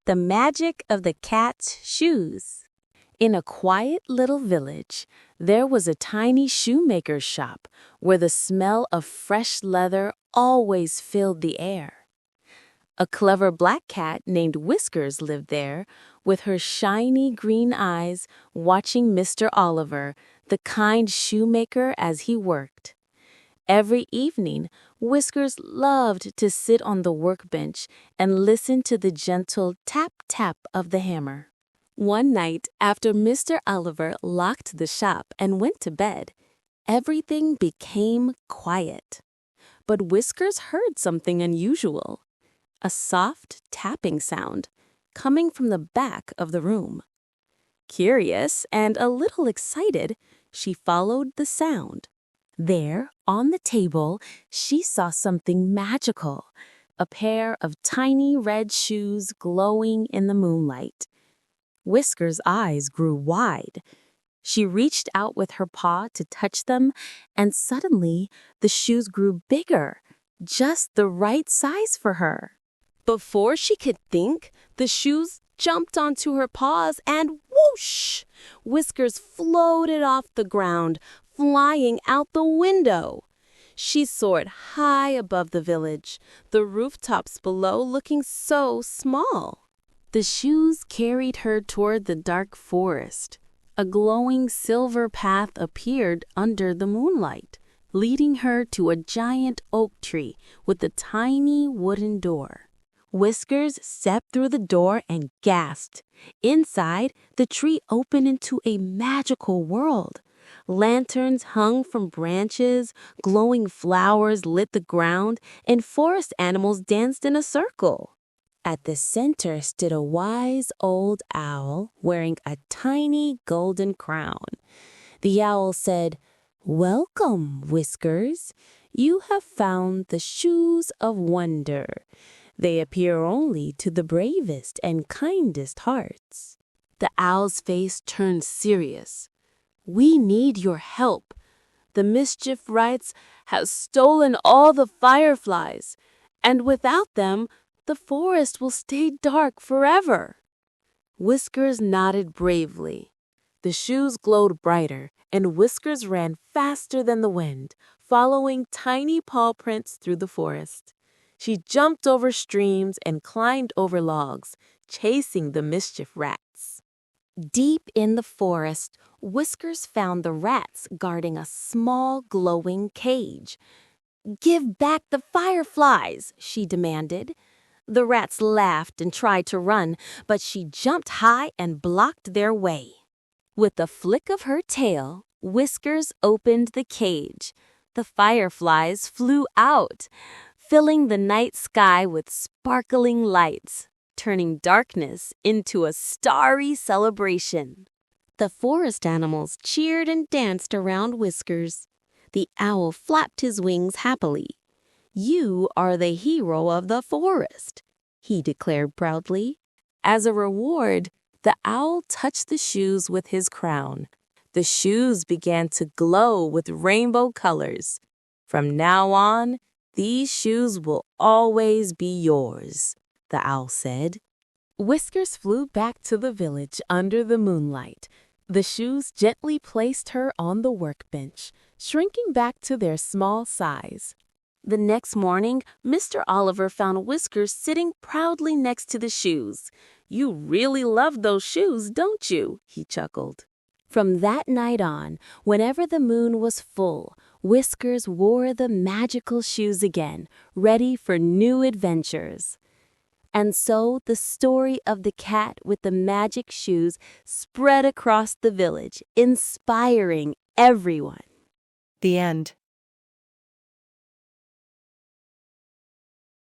The magic of the cat's shoes. In a quiet little village, there was a tiny shoemaker's shop where the smell of fresh leather always filled the air. A clever black cat named Whiskers lived there, with her shiny green eyes watching Mr. Oliver, the kind shoemaker, as he worked. Every evening, Whiskers loved to sit on the workbench and listen to the gentle tap-tap of the hammer. One night, after Mr. Oliver locked the shop and went to bed, everything became quiet. But Whiskers heard something unusual, a soft tapping sound coming from the back of the room. Curious and a little excited, she followed the sound. There, on the table, she saw something magical, a pair of tiny red shoes glowing in the moonlight. Whiskers' eyes grew wide. She reached out with her paw to touch them, and suddenly the shoes grew bigger, just the right size for her. Before she could think, the shoes jumped onto her paws and whoosh! Whiskers floated off the ground, flying out the window. She soared high above the village, the rooftops below looking so small. The shoes carried her toward the dark forest. A glowing silver path appeared under the moonlight, leading her to a giant oak tree with a tiny wooden door. Whiskers stepped through the door and gasped. Inside, the tree opened into a magical world. Lanterns hung from branches, glowing flowers lit the ground, and forest animals danced in a circle. At the center stood a wise old owl wearing a tiny golden crown. The owl said, "Welcome, Whiskers. You have found the shoes of wonder. They appear only to the bravest and kindest hearts." The owl's face turned serious. "We need your help. The mischief rites have stolen all the fireflies, and without them, the forest will stay dark forever." Whiskers nodded bravely. The shoes glowed brighter, and Whiskers ran faster than the wind, following tiny paw prints through the forest. She jumped over streams and climbed over logs, chasing the mischief rats. Deep in the forest, Whiskers found the rats guarding a small glowing cage. "Give back the fireflies," she demanded. The rats laughed and tried to run, but she jumped high and blocked their way. With a flick of her tail, Whiskers opened the cage. The fireflies flew out, filling the night sky with sparkling lights, turning darkness into a starry celebration. The forest animals cheered and danced around Whiskers. The owl flapped his wings happily. "You are the hero of the forest," he declared proudly. As a reward, the owl touched the shoes with his crown. The shoes began to glow with rainbow colors. "From now on, these shoes will always be yours," the owl said. Whiskers flew back to the village under the moonlight. The shoes gently placed her on the workbench, shrinking back to their small size. The next morning, Mr. Oliver found Whiskers sitting proudly next to the shoes. "You really love those shoes, don't you?" he chuckled. From that night on, whenever the moon was full, Whiskers wore the magical shoes again, ready for new adventures. And so the story of the cat with the magic shoes spread across the village, inspiring everyone. The end.